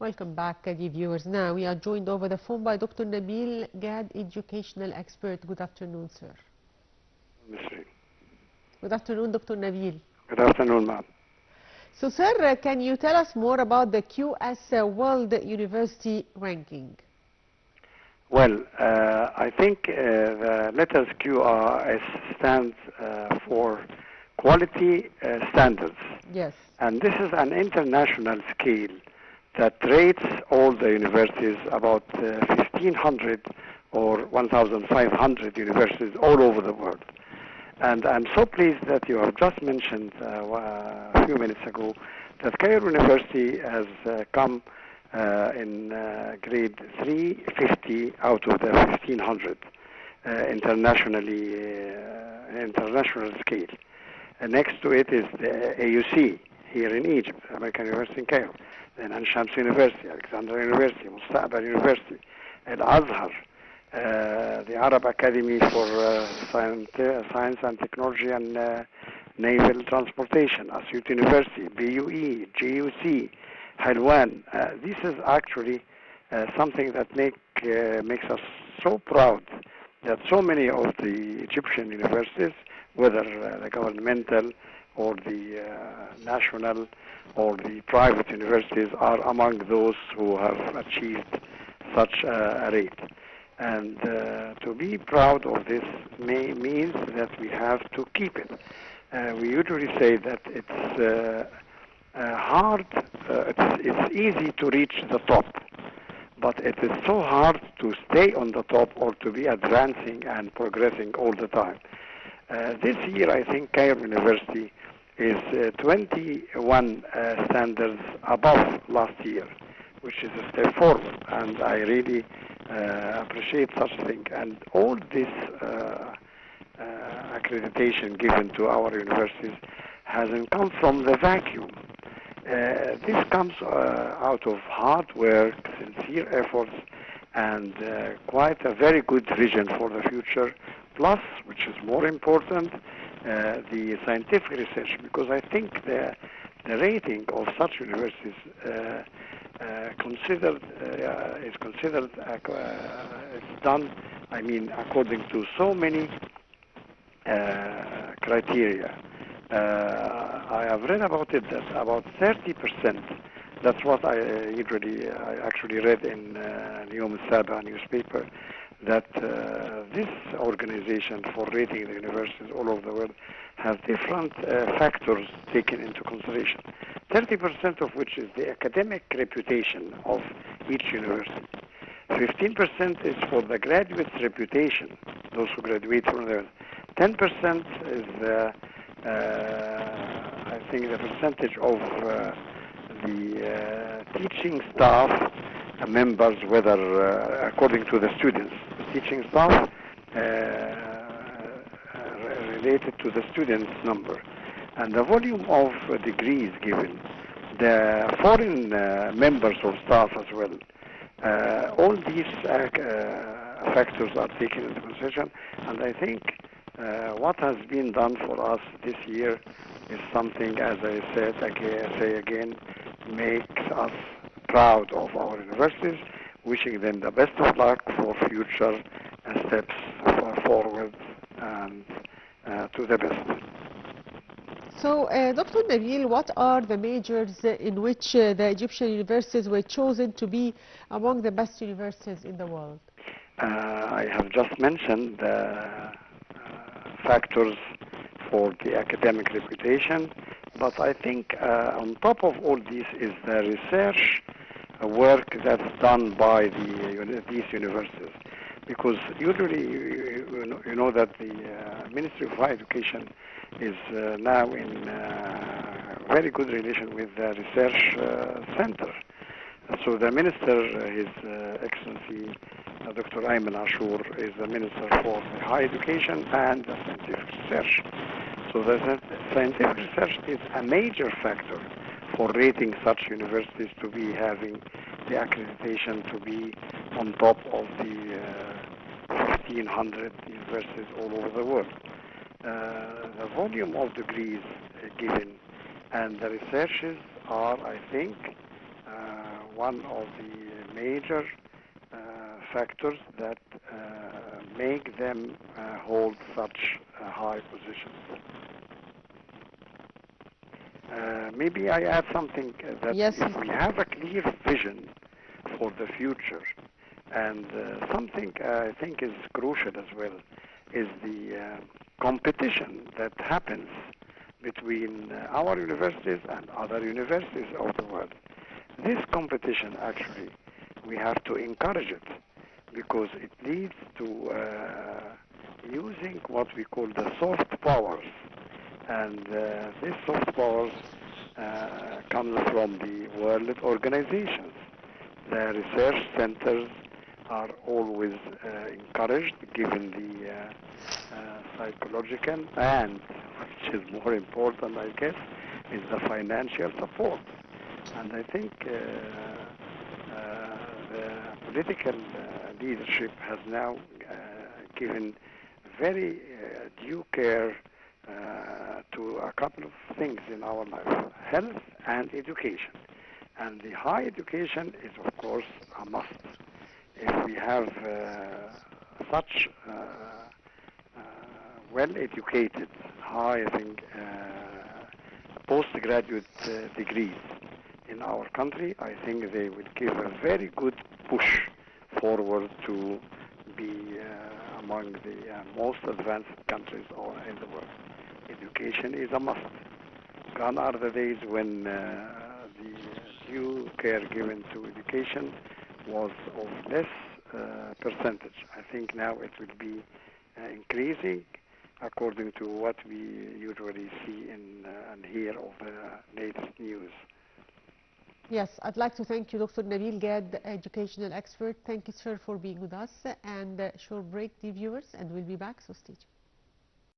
Welcome back, dear viewers. Now we are joined over the phone by Dr. Nabil Gad, educational expert. Good afternoon, sir. Good afternoon, Dr. Nabil. Good afternoon, ma'am. So, sir, can you tell us more about the QS World University Ranking? Well, I think the letters QRS stands for Quality Standards. Yes. And this is an international scale that rates all the universities, about 1,500 or 1,500 universities all over the world. And I'm so pleased that you have just mentioned a few minutes ago that Cairo University has come in grade 350 out of the 1,500 international scale. Next to it is the AUC here in Egypt, American University in Cairo, then Ain Shams University, Alexandria University, Mustaqbal University, Al-Azhar, the Arab Academy for Science and Technology and Naval Transportation, Asyut University, BUE, GUC, Halwan. This is actually something that makes us so proud that so many of the Egyptian universities, whether the governmental or the national or the private universities, are among those who have achieved such a rate. And to be proud of this means that we have to keep it. We usually say that it's hard, it's easy to reach the top, but it is so hard to stay on the top or to be advancing and progressing all the time. This year, I think Cairo University is 21 standards above last year, which is a step forward, and I really appreciate such a thing. And all this accreditation given to our universities hasn't come from the vacuum. This comes out of hard work, sincere efforts, and quite a very good vision for the future, plus, which is more important, the scientific research, because I think the rating of such universities is considered, it's done, I mean, according to so many criteria. I have read about it that about 30%, that's what I actually read in Yom Saba newspaper, that this organization for rating the universities all over the world have different factors taken into consideration. 30% of which is the academic reputation of each university. 15% is for the graduate's reputation, those who graduate from there. 10% is I think the percentage of the teaching staff members, whether according to the students, the teaching staff related to the students' number, and the volume of degrees given, the foreign members of staff as well. All these factors are taken into consideration, and I think what has been done for us this year is something, as I say again, makes us proud of our universities, wishing them the best of luck for future steps forward and to the best. So, Dr. Nabil, what are the majors in which the Egyptian universities were chosen to be among the best universities in the world? I have just mentioned the factors for the academic reputation, but I think on top of all this is the research work that's done by these universities. Because usually, you know that the Ministry of Higher Education is now in very good relation with the research center. So the minister, His Excellency Dr. Ayman Ashur, is the Minister for Higher Education and the Scientific Research. So the scientific research is a major factor for rating such universities to be having the accreditation to be on top of the 1,500 universities all over the world. The volume of degrees given and the researches are, I think, one of the major factors that make them hold such high positions. Maybe I add something that Yes. if we have a clear vision for the future, and something I think is crucial as well, is the competition that happens between our universities and other universities of the world. This competition, actually, we have to encourage it because it leads to using what we call the soft powers. And these soft powers comes from the world organizations. The research centers are always encouraged, given the psychological and, which is more important, I guess, is the financial support. And I think the political leadership has now given very due care to a couple of things in our life: health and education. And the high education is, of course, a must. If we have such well-educated, high, I think, postgraduate degrees in our country, I think they will give a very good push forward to be among the most advanced countries in the world. Education is a must. Gone are the days when the due care given to education was of less percentage. I think now it will be increasing according to what we usually see and hear of the latest news. Yes, I'd like to thank you, Dr. Nabil Gad, educational expert. Thank you, sir, for being with us. And short break, dear viewers, and we'll be back, so stay tuned.